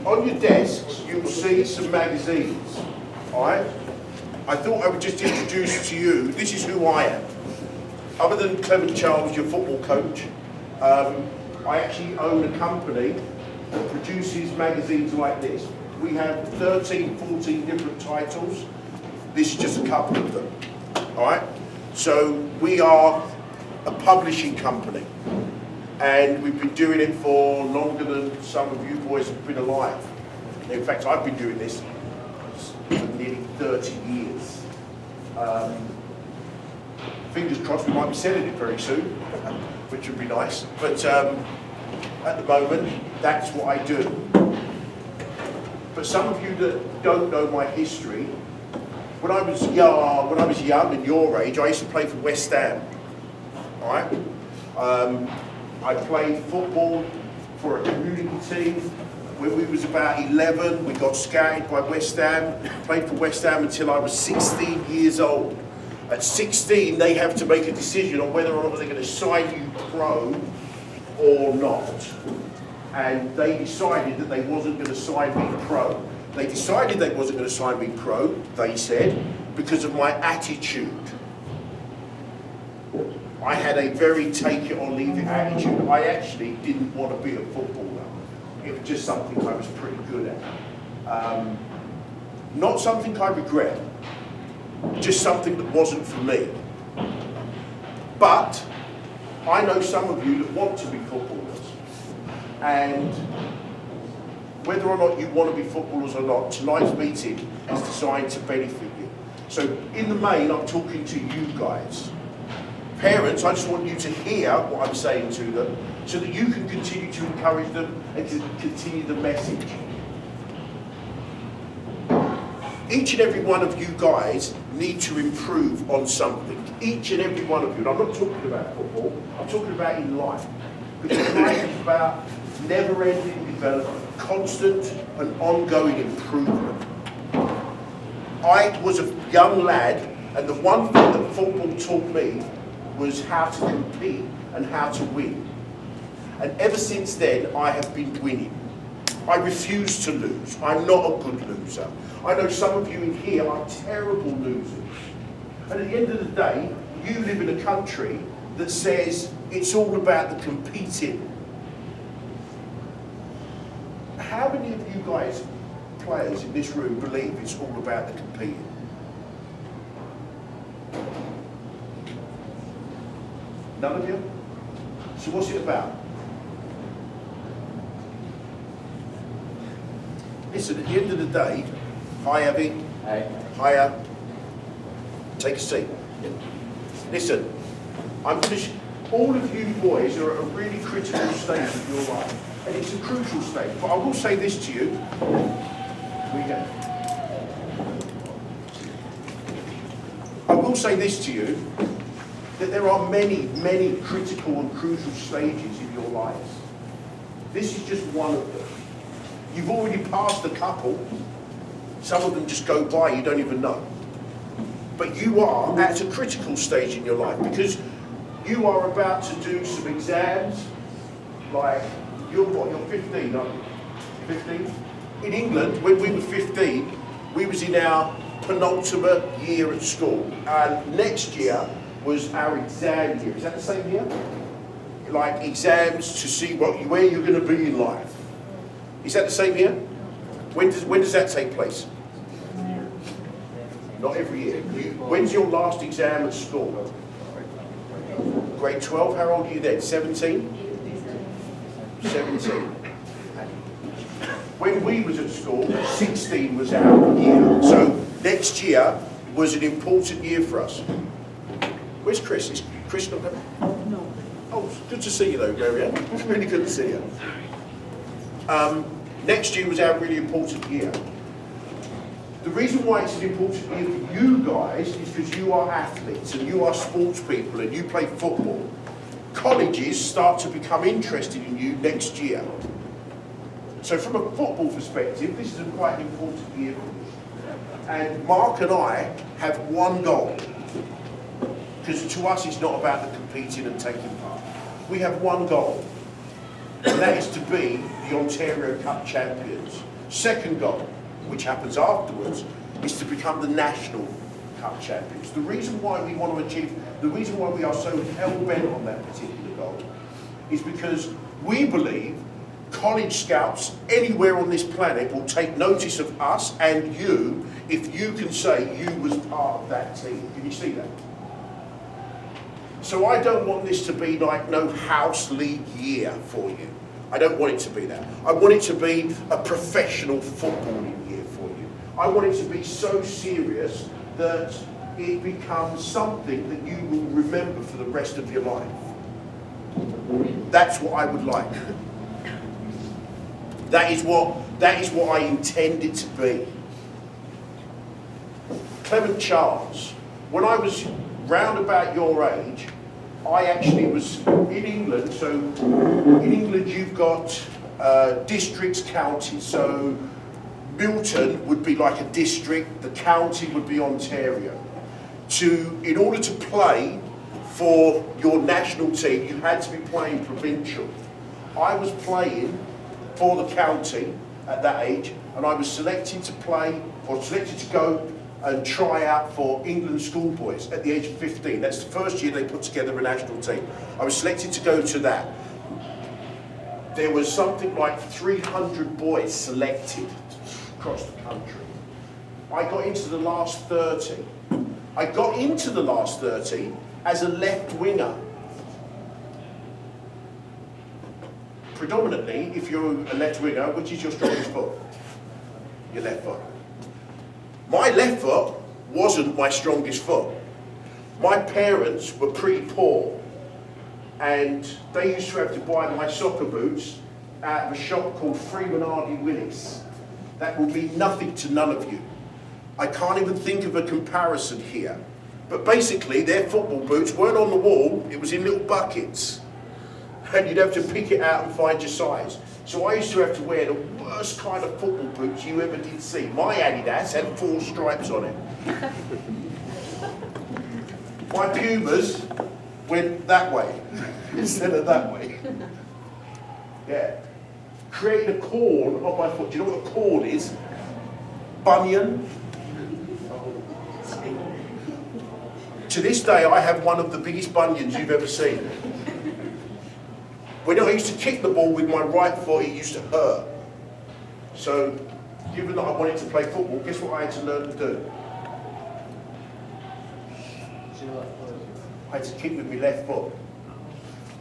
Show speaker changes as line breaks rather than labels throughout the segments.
on your desks, you'll see some magazines, all right? I thought I would just introduce to you, this is who I am. Other than Clem and Charles, your football coach, I actually own a company that produces magazines like this. We have 13, 14 different titles. This is just a couple of them, all right? So we are a publishing company, and we've been doing it for longer than some of you boys have been alive. In fact, I've been doing this for nearly 30 years. Fingers crossed we might be selling it very soon, which would be nice. But at the moment, that's what I do. But some of you that don't know my history, when I was young and your age, I used to play for West Ham. All right? I played football for a community team. When we was about 11, we got scouted by West Ham, played for West Ham until I was 16 years old. At 16, they have to make a decision on whether or not they're going to sign you pro or not. And they decided that they wasn't going to sign me pro. They decided they wasn't going to sign me pro, they said, because of my attitude. I had a very take it or leave it attitude. I actually didn't want to be a footballer. It was just something I was pretty good at. Not something I regret, just something that wasn't for me. But I know some of you that want to be footballers. And whether or not you want to be footballers or not, tonight's meeting is designed to benefit you. So in the main, I'm talking to you guys. Parents, I just want you to hear what I'm saying to them so that you can continue to encourage them and to continue the message. Each and every one of you guys need to improve on something. Each and every one of you. And I'm not talking about football, I'm talking about in life. Because life is about never-ending development, constant and ongoing improvement. I was a young lad, and the one thing that football taught me was how to compete and how to win. And ever since then, I have been winning. I refuse to lose. I'm not a good loser. I know some of you in here are terrible losers. And at the end of the day, you live in a country that says it's all about the competing. How many of you guys, players in this room, believe it's all about the competing? None of you? So what's it about? Listen, at the end of the day, hi Abby. Hey. Hiya. Take a seat. Listen, all of you boys are at a really critical stage of your life, and it's a crucial stage. But I will say this to you. I will say this to you, that there are many, many critical and crucial stages in your lives. This is just one of them. You've already passed a couple. Some of them just go by, you don't even know. But you are at a critical stage in your life because you are about to do some exams. Like, you're 15, aren't you? 15? In England, when we were 15, we was in our penultimate year at school. And next year was our exam year. Is that the same year? Like exams to see where you're going to be in life. Is that the same year? When does that take place? Not every year. When's your last exam at school? Grade 12, how old are you then? 17? 17. When we was at school, 16 was our year. So next year was an important year for us. Where's Chris? Is Chris not coming?
No.
Oh, good to see you though, Marianne. It's really good to see you. Next year was our really important year. The reason why it's an important year for you guys is because you are athletes and you are sports people and you play football. Colleges start to become interested in you next year. So from a football perspective, this is quite an important year for you. And Mark and I have one goal. Because to us it's not about the competing and taking part. We have one goal. And that is to be the Ontario Cup champions. Second goal, which happens afterwards, is to become the national cup champions. The reason why we want to achieve, the reason why we are so hell-bent on that particular goal is because we believe college scouts anywhere on this planet will take notice of us and you if you can say you was part of that team. Can you see that? So I don't want this to be like no house league year for you. I don't want it to be that. I want it to be a professional footballing year for you. I want it to be so serious that it becomes something that you will remember for the rest of your life. That's what I would like. That is what I intend it to be. Clement Charles, when I was round about your age, I actually was in England. So in England you've got districts, counties. So Milton would be like a district, the county would be Ontario. In order to play for your national team, you had to be playing provincial. I was playing for the county at that age, and I was selected to play, or selected to go and try out for England schoolboys at the age of 15. That's the first year they put together a national team. I was selected to go to that. There was something like 300 boys selected across the country. I got into the last 30. I got into the last 30 as a left winger. Predominantly, if you're a left winger, which is your strongest foot? Your left foot. My left foot wasn't my strongest foot. My parents were pretty poor, and they used to have to buy my soccer boots at a shop called Freeman Hardy Willis. That will mean nothing to none of you. I can't even think of a comparison here. But basically, their football boots weren't on the wall, it was in little buckets. And you'd have to pick it out and find your size. So I used to have to wear the worst kind of football boots you ever did see. My Adidas had 4 stripes on it. My Pumas went that way instead of that way. Yeah. Created a corn on my foot. Do you know what a corn is? Bunion. To this day, I have one of the biggest bunions you've ever seen. When I used to kick the ball with my right foot, it used to hurt. So, given that I wanted to play football, guess what I had to learn to do? I had to kick with my left foot.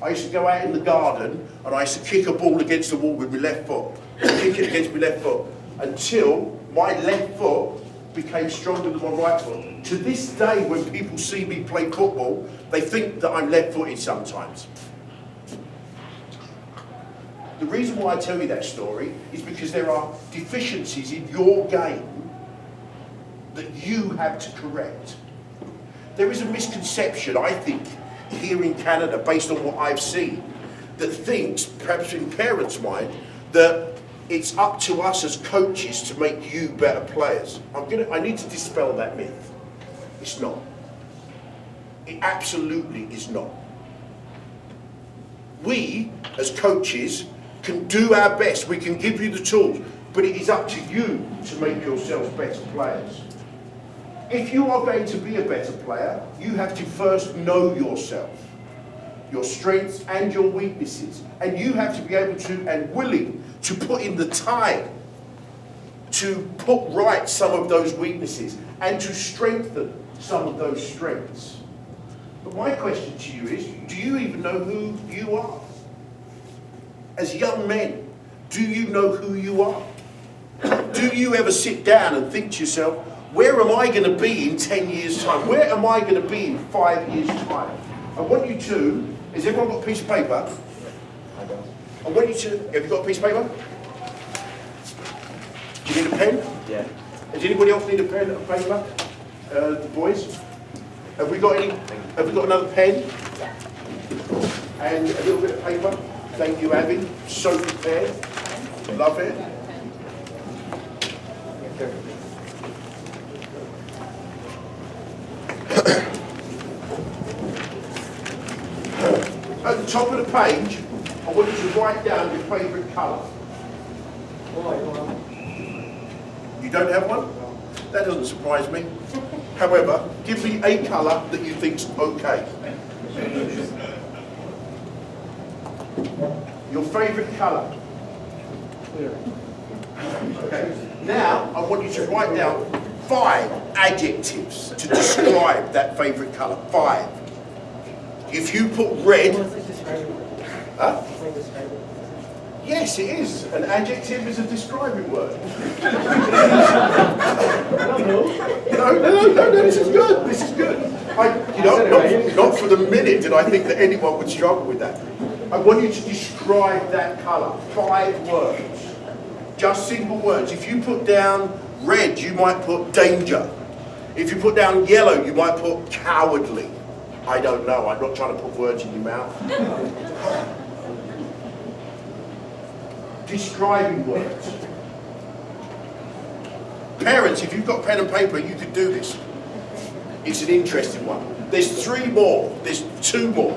I used to go out in the garden and I used to kick a ball against the wall with my left foot. Kick it against my left foot until my left foot became stronger than my right foot. To this day, when people see me play football, they think that I'm left-footed sometimes. The reason why I tell you that story is because there are deficiencies in your game that you have to correct. There is a misconception, I think, here in Canada, based on what I've seen, that thinks, perhaps in parents' mind, that it's up to us as coaches to make you better players. I need to dispel that myth. It's not. It absolutely is not. We, as coaches, can do our best. We can give you the tools, but it is up to you to make yourselves better players. If you are going to be a better player, you have to first know yourself, your strengths and your weaknesses, and you have to be able to and willing to put in the time to put right some of those weaknesses and to strengthen some of those strengths. But my question to you is, do you even know who you are? As young men, do you know who you are? Do you ever sit down and think to yourself, where am I going to be in 10 years' time? Where am I going to be in 5 years' time? I want you to, has everyone got a piece of paper? I want you to, have you got a piece of paper? Do you need a pen?
Yeah.
Does anybody else need a pen or paper? The boys? Have we got any? Have we got another pen?
Yeah.
And a little bit of paper? Thank you, Abby. So prepared. Love it. At the top of the page, I want you to write down your favourite colour. You don't have one? That doesn't surprise me. However, give me a colour that you think's okay. Your favourite colour? Okay. Now, I want you to write down 5 adjectives to describe that favourite colour. 5. If you put red... Huh? Yes, it is. An adjective is a describing word. No, this is good. This is good. Not for the minute did I think that anyone would struggle with that. I want you to describe that colour. 5 words. Just single words. If you put down red, you might put danger. If you put down yellow, you might put cowardly. I don't know. I'm not trying to put words in your mouth. Describing words. Parents, if you've got pen and paper, you could do this. It's an interesting one. There's 3 more. There's 2 more.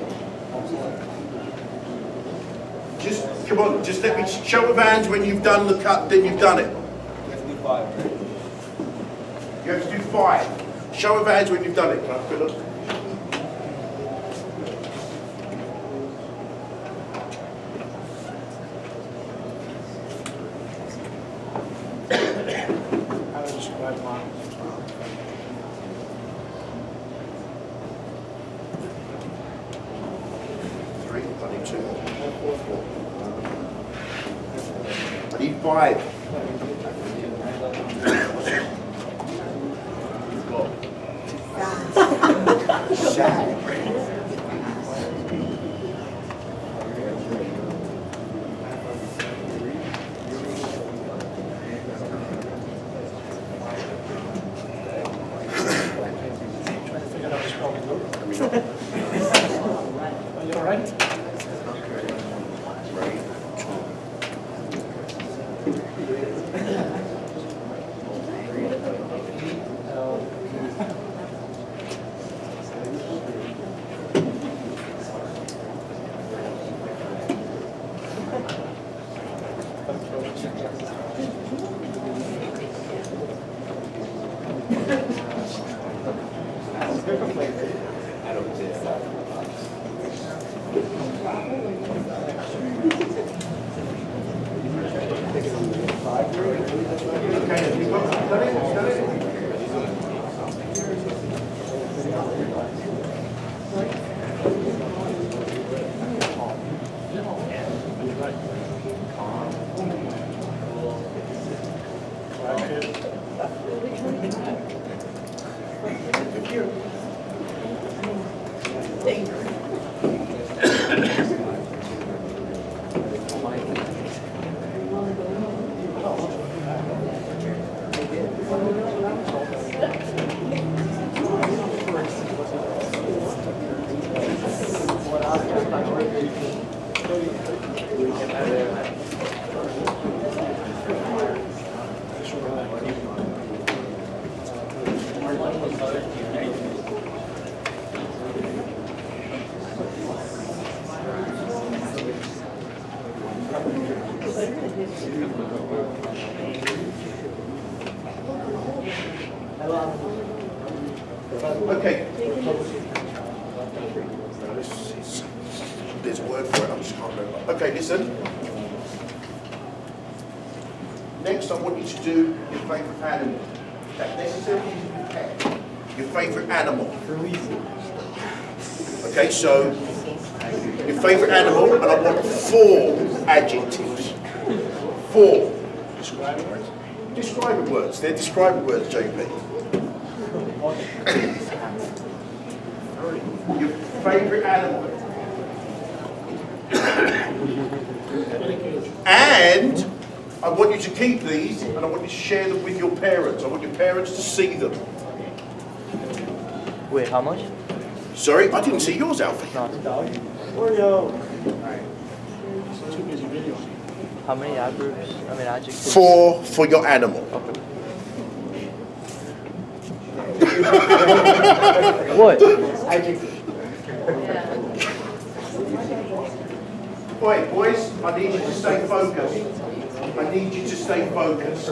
Just, come on, just let me show of hands when you've done the cut, then you've done it.
You have to do 5.
You have to do 5. Show of hands when you've done it. Can I have a look? I need 5. Sad.
Are you all right?
Okay. There's a word for it, I just can't remember. Okay, listen. Next, I want you to do your favourite animal. That necessarily is your pet. Your favourite animal. Okay, so your favourite animal, and I want 4 adjectives. 4.
Describing words?
Describing words. They're describing words, JP. Your favourite animal. And I want you to keep these and I want you to share them with your parents. I want your parents to see them.
Wait, how much?
Sorry, I didn't see yours, Alfie.
No.
Too busy video.
How many adverbs? I mean adjectives?
4 for your animal.
Okay. What?
Wait, boys, I need you to stay focused. I need you to stay focused.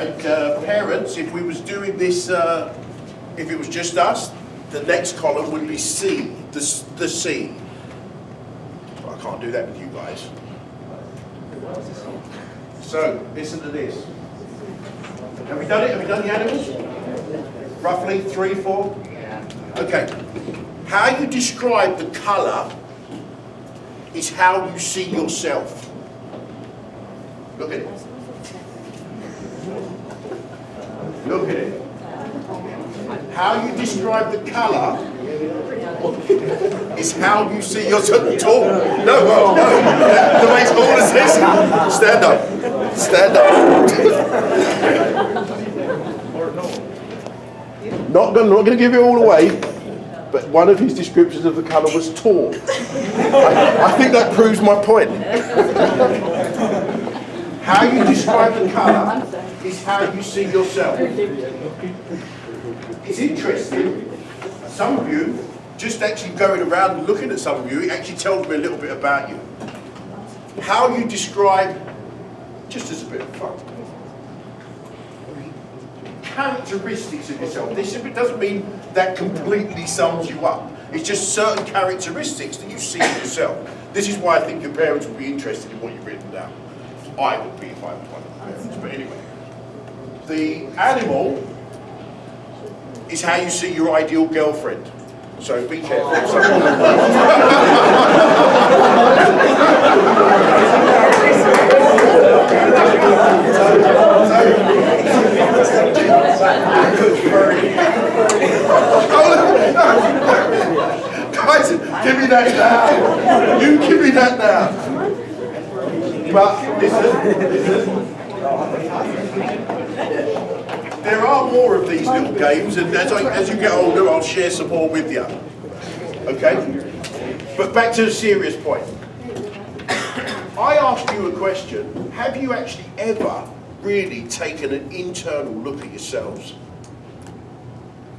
And parents, if we was doing this, if it was just us, the next column would be C, the C. I can't do that with you guys. So, listen to this. Have we done it? Have we done the animals? Roughly 3, 4? Okay. How you describe the colour is how you see yourself. Look at it. Look at it. How you describe the colour is how you see yourself. Tall. No, well, no. The way tall is this. Stand up. Stand up. Not going to give it all away, but one of his descriptions of the colour was tall. I think that proves my point. How you describe the colour is how you see yourself. It's interesting, some of you, just actually going around and looking at some of you, it actually tells me a little bit about you. How you describe, just as a bit of fun, characteristics of yourself. This doesn't mean that completely sums you up. It's just certain characteristics that you see in yourself. This is why I think your parents would be interested in what you've written down. I would be if I was one of the parents. But anyway, the animal is how you see your ideal girlfriend. So be careful. Guys, give me that now. You give me that now. But listen. There are more of these little games, and as you get older, I'll share some more with you. Okay? But back to the serious point. I asked you a question. Have you actually ever really taken an internal look at yourselves?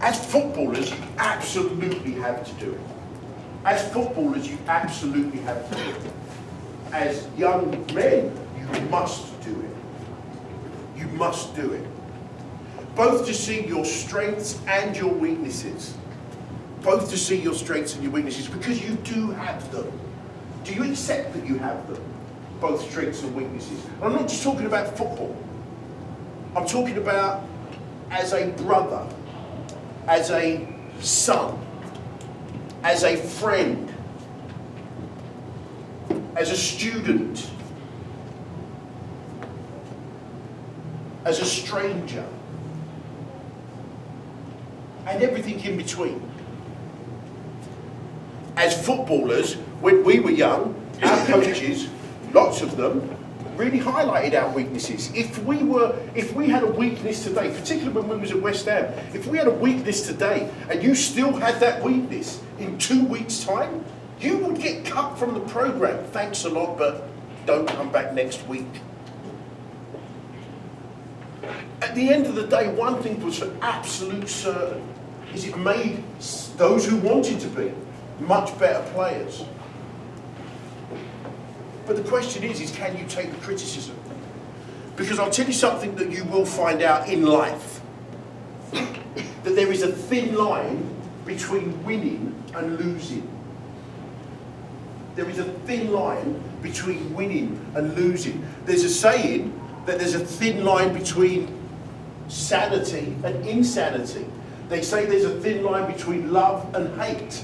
As footballers, you absolutely have to do it. As footballers, you absolutely have to do it. As young men, you must do it. You must do it. Both to see your strengths and your weaknesses. Both to see your strengths and your weaknesses, because you do have them. Do you accept that you have them? Both strengths and weaknesses. And I'm not just talking about football. I'm talking about as a brother, as a son, as a friend, as a student, as a stranger, and everything in between. As footballers, when we were young, our coaches, lots of them, really highlighted our weaknesses. If we had a weakness today, particularly when we was at West Ham, if we had a weakness today and you still had that weakness in 2 weeks' time, you would get cut from the programme. Thanks a lot, but don't come back next week. At the end of the day, one thing was for absolute certain, is it made those who wanted to be much better players. But the question is can you take the criticism? Because I'll tell you something that you will find out in life. That there is a thin line between winning and losing. There is a thin line between winning and losing. There's a saying that there's a thin line between sanity and insanity. They say there's a thin line between love and hate.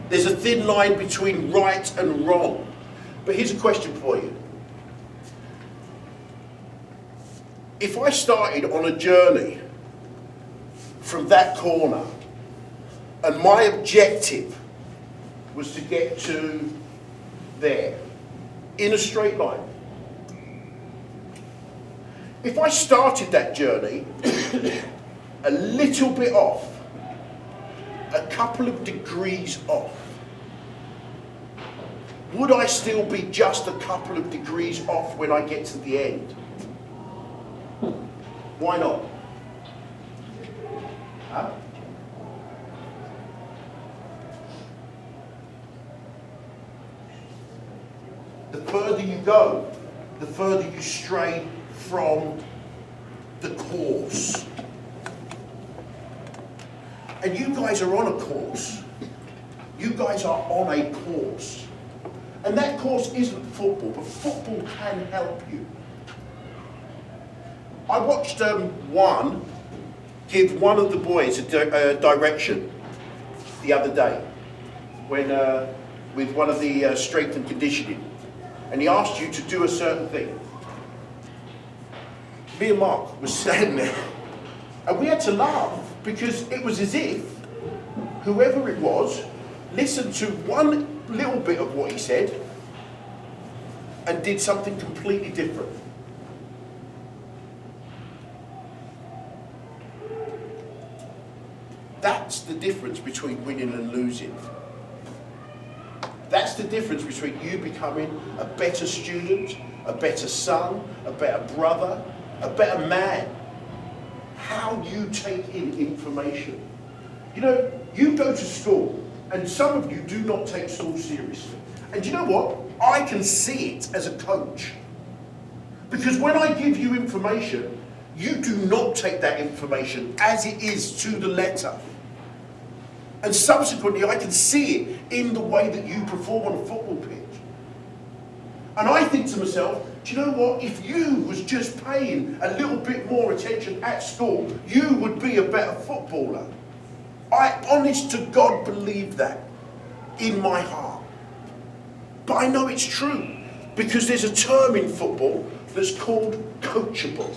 There's a thin line between right and wrong. But here's a question for you. If I started on a journey from that corner and my objective was to get to there in a straight line, if I started that journey a little bit off, a couple of degrees off, would I still be just a couple of degrees off when I get to the end? Why not? Huh? The further you go, the further you stray from the course. And you guys are on a course. You guys are on a course. And that course isn't football, but football can help you. I watched one give one of the boys a direction the other day when with one of the strength and conditioning, and he asked you to do a certain thing. Me and Mark was standing there, and we had to laugh because it was as if whoever it was listened to one little bit of what he said and did something completely different. That's the difference between winning and losing. That's the difference between you becoming a better student, a better son, a better brother, a better man. How you take in information. You know, you go to school, and some of you do not take school seriously. And you know what? I can see it as a coach. Because when I give you information, you do not take that information as it is to the letter. And subsequently, I can see it in the way that you perform on a football pitch. And I think to myself, do you know what? If you was just paying a little bit more attention at school, you would be a better footballer. I, honest to God, believe that in my heart. But I know it's true because there's a term in football that's called coachable.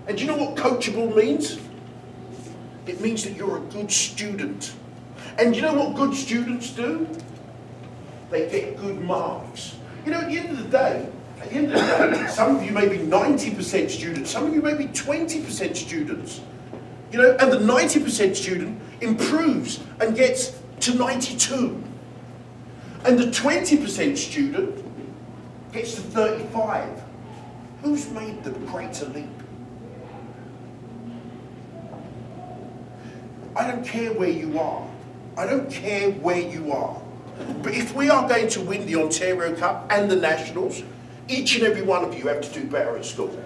And do you know what coachable means? It means that you're a good student. And you know what good students do? They get good marks. You know, at the end of the day, some of you may be 90% students, some of you may be 20% students. You know, and the 90% student improves and gets to 92. And the 20% student gets to 35. Who's made the greater leap? I don't care where you are. I don't care where you are. But if we are going to win the Ontario Cup and the Nationals, each and every one of you have to do better at school.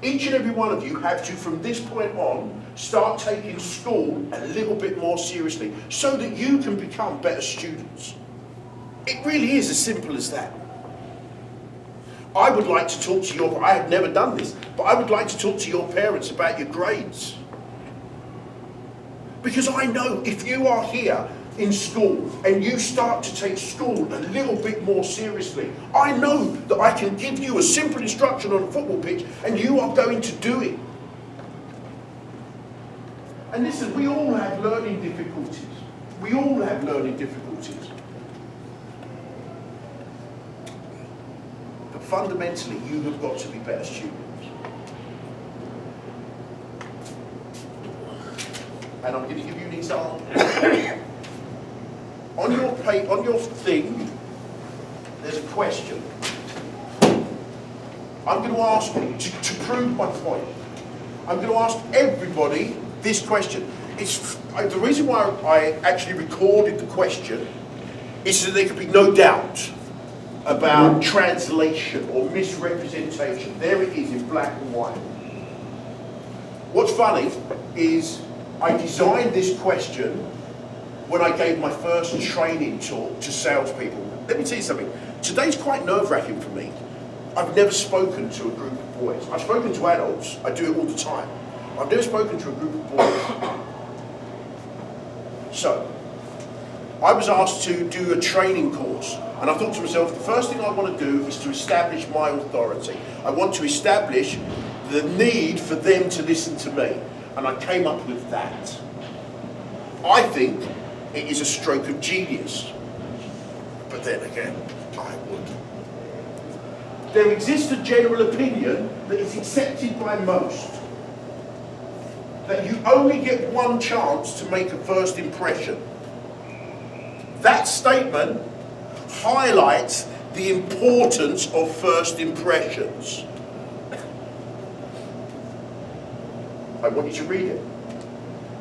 Each and every one of you have to, from this point on, start taking school a little bit more seriously so that you can become better students. It really is as simple as that. I would like to talk to I have never done this, but I would like to talk to your parents about your grades. Because I know if you are here in school and you start to take school a little bit more seriously, I know that I can give you a simple instruction on a football pitch and you are going to do it. And listen, we all have learning difficulties. We all have learning difficulties. But fundamentally, you have got to be better students. And I'm going to give you an example. On your thing, there's a question. I'm going to ask you, to prove my point, I'm going to ask everybody this question. The reason why I actually recorded the question is so there could be no doubt about translation or misrepresentation. There it is in black and white. What's funny is I designed this question when I gave my first training talk to salespeople. Let me tell you something. Today's quite nerve-wracking for me. I've never spoken to a group of boys. I've spoken to adults. I do it all the time. I've never spoken to a group of boys. So, I was asked to do a training course. And I thought to myself, the first thing I want to do is to establish my authority. I want to establish the need for them to listen to me. And I came up with that. I think it is a stroke of genius. But then again, I would. There exists a general opinion that is accepted by most, that you only get one chance to make a first impression. That statement highlights the importance of first impressions. I want you to read it.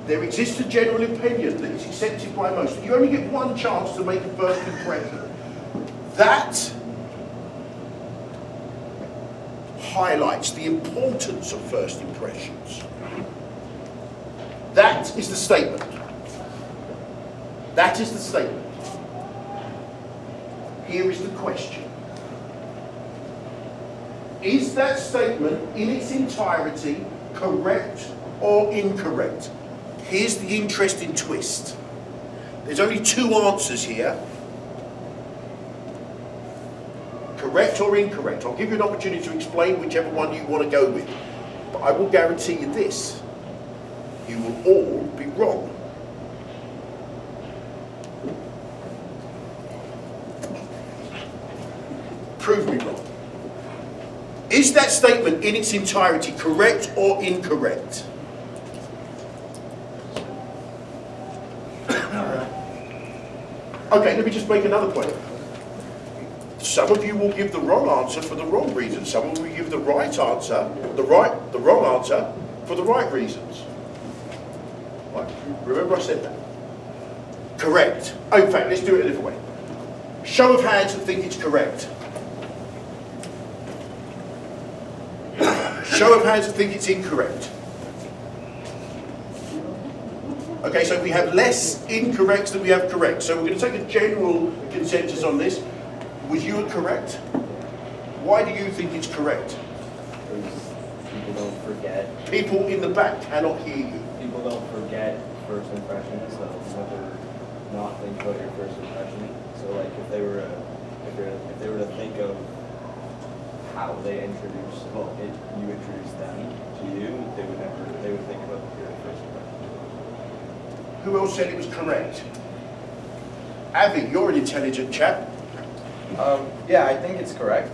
There exists a general opinion that is accepted by most. You only get one chance to make a first impression. That highlights the importance of first impressions. That is the statement. That is the statement. Here is the question. Is that statement in its entirety correct or incorrect? Here's the interesting twist. There's only two answers here. Correct or incorrect. I'll give you an opportunity to explain whichever one you want to go with. But I will guarantee you this. You will all be wrong. Prove me wrong. Is that statement in its entirety correct or incorrect? Okay, let me just make another point. Some of you will give the wrong answer for the wrong reasons. Some will give the right answer, the wrong answer for the right reasons. Right. Remember I said that. Correct. Oh, in fact, let's do it a different way. Show of hands that think it's correct. Show of hands that think it's incorrect. Okay, so we have less incorrects than we have correct. So we're going to take a general consensus on this. Was you correct? Why do you think it's correct?
Because people don't forget.
People in the back cannot hear you.
People don't forget first impressions, so never not think about your first impression. So like if they were to think of how they introduced, you introduced them to you, they would think about your first impression.
Who else said it was correct? Avi, you're an intelligent chap.
Yeah, I think it's correct.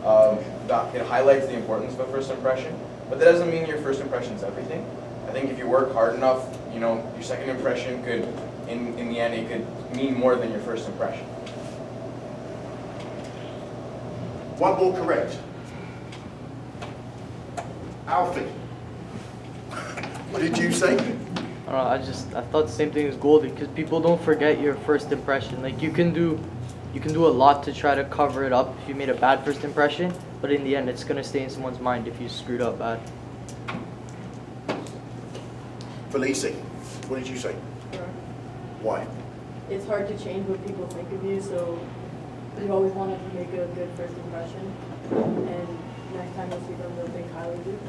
It highlights the importance of a first impression, but that doesn't mean your first impression is everything. I think if you work hard enough, your second impression could, in the end, it could mean more than your first impression.
One more correct. Alfie. What did you say?
I don't know, I thought the same thing as Goldie, because people don't forget your first impression. Like you can do a lot to try to cover it up if you made a bad first impression, but in the end it's gonna stay in someone's mind if you screwed up bad.
Felice, what did you say? Why?
It's hard to change what people think of you, so you always want to make a good first impression, and next time you see them, they'll think highly of you.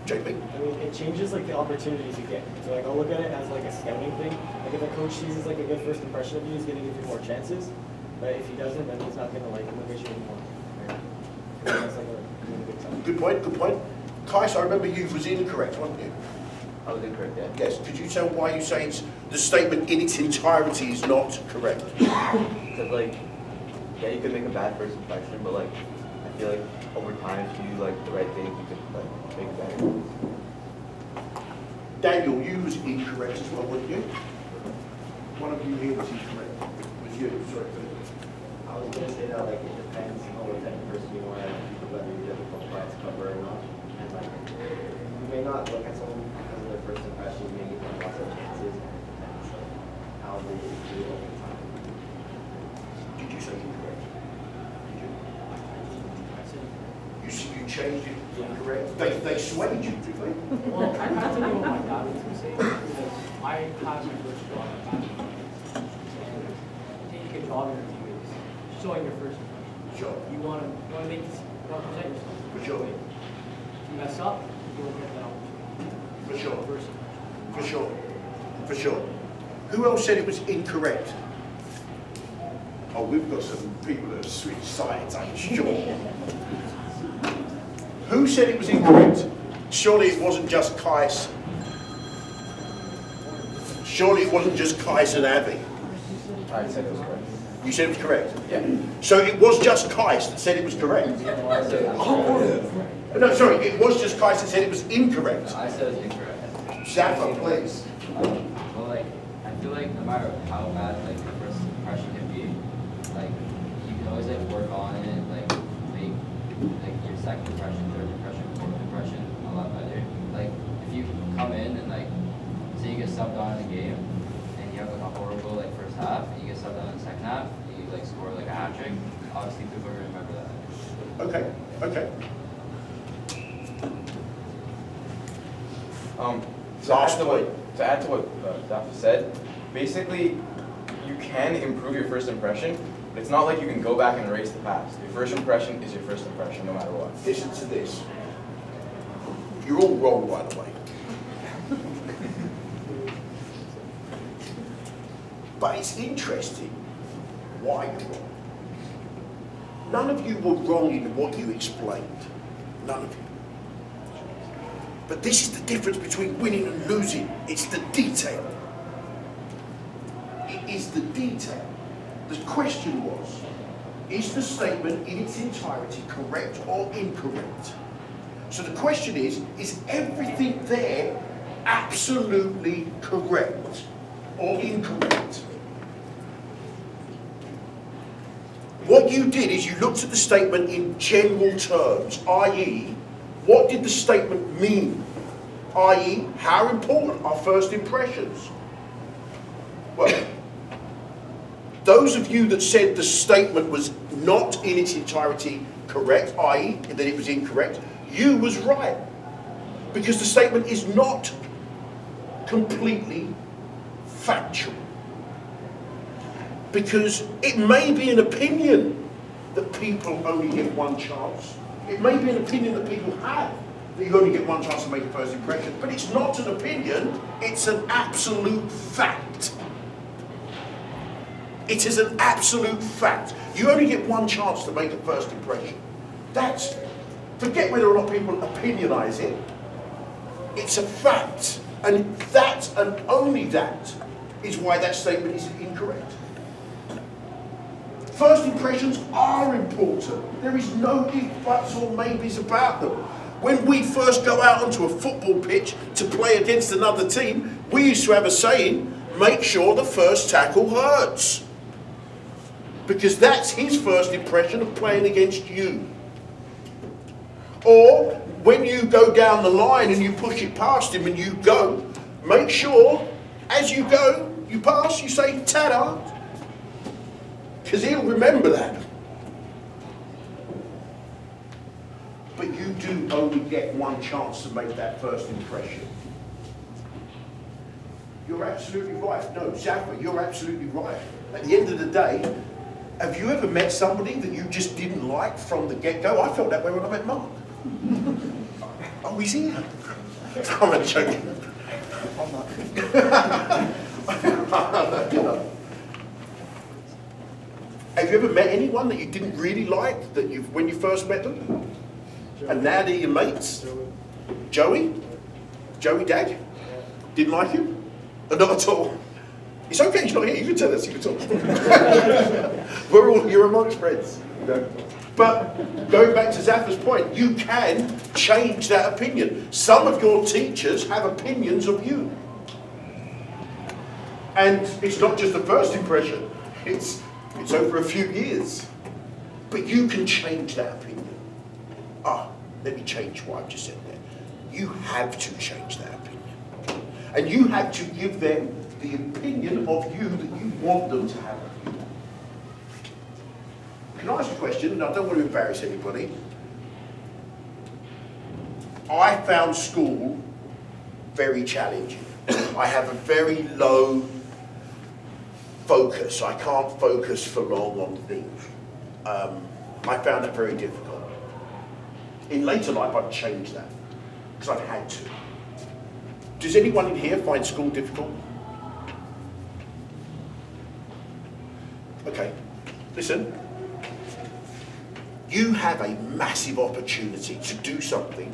JP?
I mean, it changes like the opportunities you get. So like I'll look at it as like a scouting thing. Like if a coach sees it's like a good first impression of you, he's gonna give you more chances. But if he doesn't, then he's not gonna like look at you anymore. Right? That's like a really good time.
Good point, good point. Kais, I remember you was incorrect, wasn't you?
I was incorrect, yeah.
Yes. Could you tell why you say the statement in its entirety is not correct?
Because yeah, you could make a bad first impression, but I feel like over time, if you do the right thing, you could make it better.
Daniel, you was incorrect as well, weren't you? One of you here was incorrect. Was you? Sorry.
I was going to say that it depends on what type of person you want to have, whether you're difficult clients cover or not. And you may not look at someone because of their first impression, you may give them lots of chances, and so how they do over time.
Did you say incorrect? Did you? You changed it incorrect? They swayed you, did they?
Well, I have to know what my dad was saying because I had my first job at basketball. Taking a job interview is showing your first impression.
Sure.
You want to present yourself.
For sure.
If you mess up, you won't get that opportunity.
For sure.
First impression.
For sure. For sure. Who else said it was incorrect? Oh, we've got some people that have switched sides, I'm sure. Who said it was incorrect? Surely it wasn't just Kais. Surely it wasn't just Kais and Abby.
I said it was correct.
You said it was correct?
Yeah.
So it was just Kais that said it was correct? No, sorry, it was just Kais that said it was incorrect.
I said it's incorrect.
Zaffa, please.
Well, I feel like no matter how bad your first impression can be, you can always work on it, make your second impression, third impression, fourth impression a lot better. If you come in and say you get subbed on in the game and you have a horrible first half and you get subbed on in the second half and you score a hat trick, obviously people are gonna remember that.
Okay. Okay.
To add to what Zaf said, basically, you can improve your first impression, but it's not like you can go back and erase the past. Your first impression is your first impression, no matter what.
Listen to this. You're all wrong, by the way. But it's interesting why you're wrong. None of you were wrong in what you explained. None of you. But this is the difference between winning and losing. It's the detail. It is the detail. The question was, is the statement in its entirety correct or incorrect? So the question is everything there absolutely correct or incorrect? What you did is you looked at the statement in general terms, i.e., what did the statement mean? I.e., how important are first impressions? Well, those of you that said the statement was not in its entirety correct, i.e., that it was incorrect, you was right. Because the statement is not completely factual. Because it may be an opinion that people only get one chance. It may be an opinion that people have, that you only get one chance to make a first impression. But it's not an opinion, it's an absolute fact. It is an absolute fact. You only get one chance to make a first impression. Forget whether or not people opinionize it. It's a fact. And that, and only that, is why that statement is incorrect. First impressions are important. There is no if, buts or maybes about them. When we first go out onto a football pitch to play against another team, we used to have a saying, make sure the first tackle hurts. Because that's his first impression of playing against you. Or when you go down the line and you push it past him and you go, make sure as you go, you pass, you say, ta-da. Because he'll remember that. But you do only get one chance to make that first impression. You're absolutely right. No, Zaffa, you're absolutely right. At the end of the day, have you ever met somebody that you just didn't like from the get-go? I felt that way when I met Mark. Oh, he's here. I'm only joking. I'm not. You know. Have you ever met anyone that you didn't really like that when you first met them?
Joey.
And now they're your mates?
Joey.
Joey Dad? Didn't like him? Not at all. It's okay, he's not here. You can tell us, you can talk. You're amongst friends. But going back to Zaffa's point, you can change that opinion. Some of your teachers have opinions of you. And it's not just the first impression. It's over a few years. But you can change that opinion. Let me change what I've just said there. You have to change that opinion. And you have to give them the opinion of you that you want them to have. Can I ask a question? And I don't want to embarrass anybody. I found school very challenging. I have a very low focus. I can't focus for long on things. I found that very difficult. In later life, I've changed that because I've had to. Does anyone in here find school difficult? Okay, listen. You have a massive opportunity to do something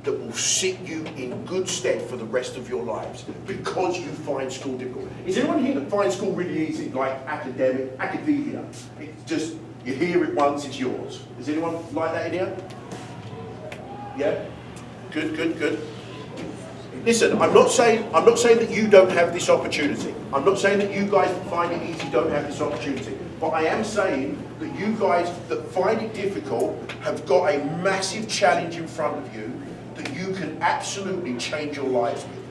that will sit you in good stead for the rest of your lives because you find school difficult. Is anyone here that finds school really easy, like academia? It's just, you hear it once, it's yours. Is anyone like that in here? Yeah? Good. Listen, I'm not saying that you don't have this opportunity. I'm not saying that you guys that find it easy don't have this opportunity. But I am saying that you guys that find it difficult have got a massive challenge in front of you that you can absolutely change your lives with.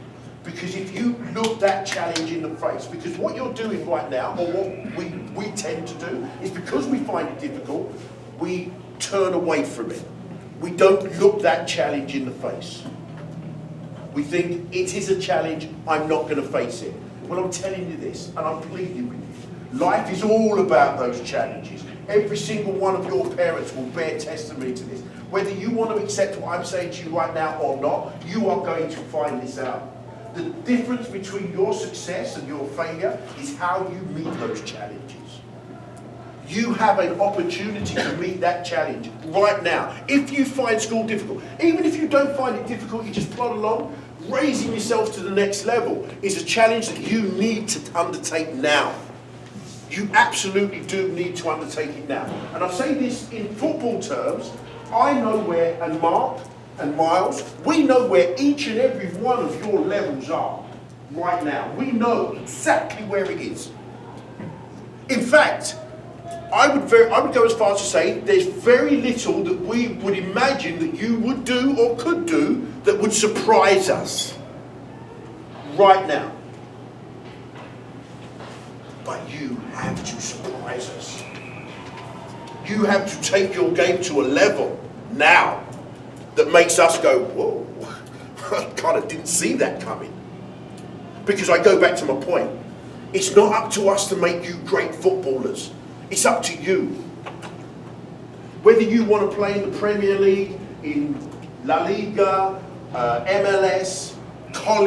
Because if you look that challenge in the face, because what you're doing right now, or what we tend to do, is because we find it difficult, we turn away from it. we don't look that challenge in the face. We think it is a challenge, I'm not going to face it. Well, I'm telling you this, and I'm pleading with you. Life is all about those challenges. Every single one of your parents will bear testimony to this. Whether you want to accept what I'm saying to you right now or not, you are going to find this out. The difference between your success and your failure is how you meet those challenges. You have an opportunity to meet that challenge right now. If you find school difficult, even if you don't find it difficult, you just plod along, raising yourself to the next level is a challenge that you need to undertake now. You absolutely do need to undertake it now. And I say this in football terms. I know where, and Mark and Miles, we know where each and every one of your levels are right now. We know exactly where it is. In fact, I would go as far as to say there's very little that we would imagine that you would do or could do that would surprise us right now. But you have to surprise us. You have to take your game to a level now that makes us go, whoa, I kind of didn't see that coming. Because I go back to my point. It's not up to us to make you great footballers. It's up to you. Whether you want to play in the Premier League, in La Liga, MLS, college,